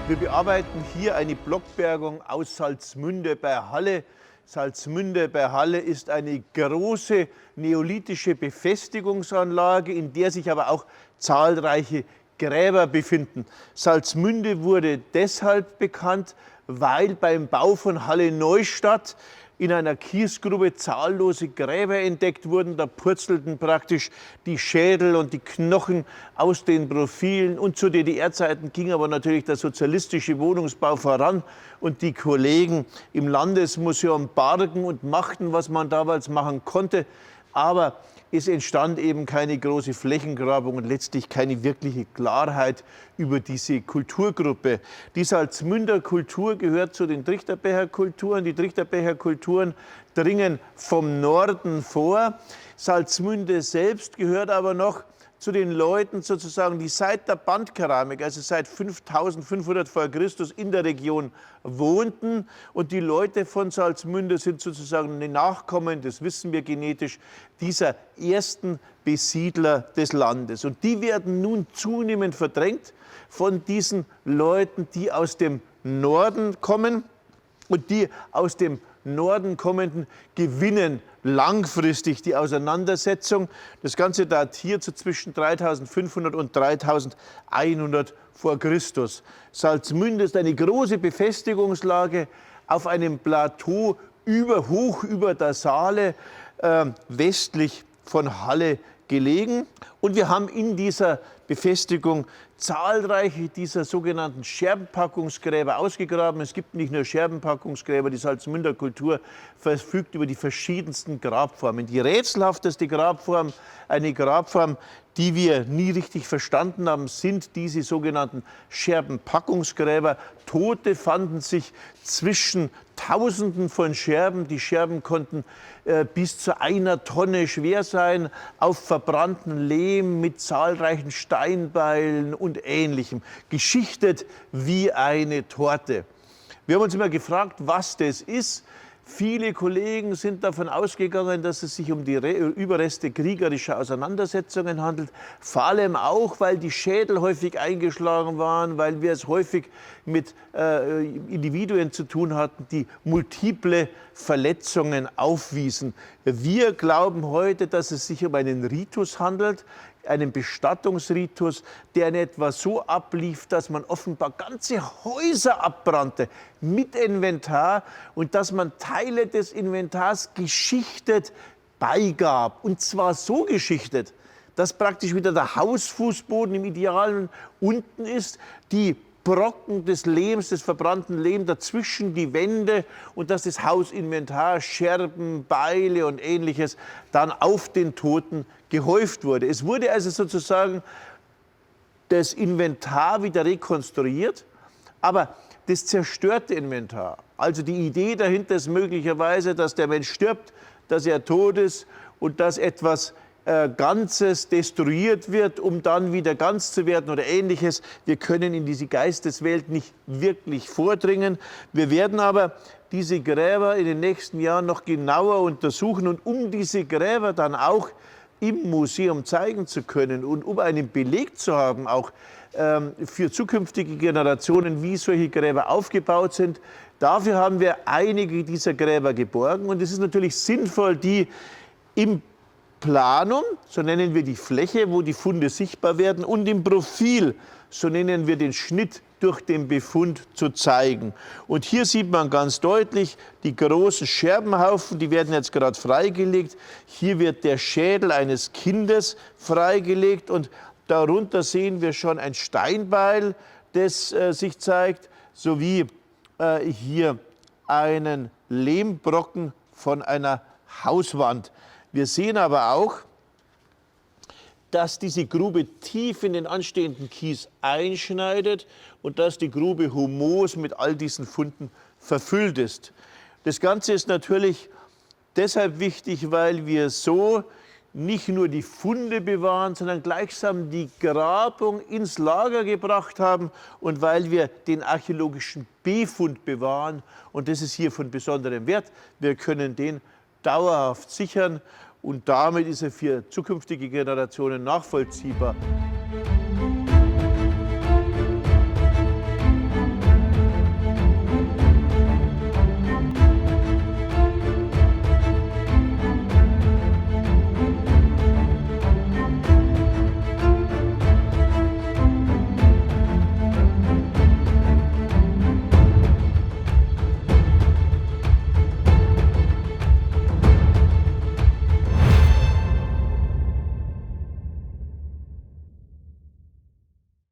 Wir bearbeiten hier eine Blockbergung aus Salzmünde bei Halle. Salzmünde bei Halle ist eine große neolithische Befestigungsanlage, in der sich aber auch zahlreiche Gräber befinden. Salzmünde wurde deshalb bekannt, weil beim Bau von Halle Neustadt in einer Kiesgrube zahllose Gräber entdeckt wurden. Da purzelten praktisch die Schädel und die Knochen aus den Profilen. Und zu DDR-Zeiten ging aber natürlich der sozialistische Wohnungsbau voran. Und die Kollegen im Landesmuseum bargen und machten, was man damals machen konnte. Aber es entstand eben keine große Flächengrabung und letztlich keine wirkliche Klarheit über diese Kulturgruppe. Die Salzmünder Kultur gehört zu den Trichterbecher Kulturen. Die Trichterbecher Kulturen dringen vom Norden vor. Salzmünde selbst gehört aber noch zu den Leuten sozusagen, die seit der Bandkeramik, also seit 5500 vor Christus in der Region wohnten. Und die Leute von Salzmünde sind sozusagen die Nachkommen, das wissen wir genetisch, dieser ersten Besiedler des Landes. Und die werden nun zunehmend verdrängt von diesen Leuten, die aus dem Norden kommen. Und die aus dem Norden kommenden gewinnen langfristig die Auseinandersetzung. Das Ganze datiert so zwischen 3500 und 3100 vor Christus. Salzmünde ist eine große Befestigungslage auf einem Plateau hoch über der Saale, westlich von Halle gelegen. Und wir haben in dieser Befestigung zahlreiche dieser sogenannten Scherbenpackungsgräber ausgegraben. Es gibt nicht nur Scherbenpackungsgräber, die Salzmünder Kultur verfügt über die verschiedensten Grabformen. Die rätselhafteste Grabform, eine Grabform, die wir nie richtig verstanden haben, sind diese sogenannten Scherbenpackungsgräber. Tote fanden sich zwischen Tausenden von Scherben. Die Scherben konnten bis zu 1 Tonne schwer sein, auf verbrannten Lehm mit zahlreichen Steinbeilen und Ähnlichem, geschichtet wie eine Torte. Wir haben uns immer gefragt, was das ist. Viele Kollegen sind davon ausgegangen, dass es sich um die Überreste kriegerischer Auseinandersetzungen handelt. Vor allem auch, weil die Schädel häufig eingeschlagen waren, weil wir es häufig mit Individuen zu tun hatten, die multiple Verletzungen aufwiesen. Wir glauben heute, dass es sich um einen Ritus handelt, einen Bestattungsritus, der in etwa so ablief, dass man offenbar ganze Häuser abbrannte mit Inventar und dass man Teile des Inventars geschichtet beigab. Und zwar so geschichtet, dass praktisch wieder der Hausfußboden im Idealen unten ist, die Brocken des Lehms, des verbrannten Lehms dazwischen die Wände und dass das Hausinventar, Scherben, Beile und Ähnliches dann auf den Toten gehäuft wurde. Es wurde also sozusagen das Inventar wieder rekonstruiert, aber das zerstörte Inventar, also die Idee dahinter ist möglicherweise, dass der Mensch stirbt, dass er tot ist und dass etwas Ganzes destruiert wird, um dann wieder ganz zu werden oder Ähnliches. Wir können in diese Geisteswelt nicht wirklich vordringen. Wir werden aber diese Gräber in den nächsten Jahren noch genauer untersuchen und um diese Gräber dann auch im Museum zeigen zu können und um einen Beleg zu haben, auch für zukünftige Generationen, wie solche Gräber aufgebaut sind. Dafür haben wir einige dieser Gräber geborgen und es ist natürlich sinnvoll, die im Planum, so nennen wir die Fläche, wo die Funde sichtbar werden, und im Profil, so nennen wir den Schnitt durch den Befund, zu zeigen. Und hier sieht man ganz deutlich die großen Scherbenhaufen, die werden jetzt gerade freigelegt. Hier wird der Schädel eines Kindes freigelegt und darunter sehen wir schon ein Steinbeil, das sich zeigt, sowie hier einen Lehmbrocken von einer Hauswand. Wir sehen aber auch, dass diese Grube tief in den anstehenden Kies einschneidet und dass die Grube humos mit all diesen Funden verfüllt ist. Das Ganze ist natürlich deshalb wichtig, weil wir so nicht nur die Funde bewahren, sondern gleichsam die Grabung ins Lager gebracht haben und weil wir den archäologischen Befund bewahren. Und das ist hier von besonderem Wert. Wir können den dauerhaft sichern und damit ist er für zukünftige Generationen nachvollziehbar.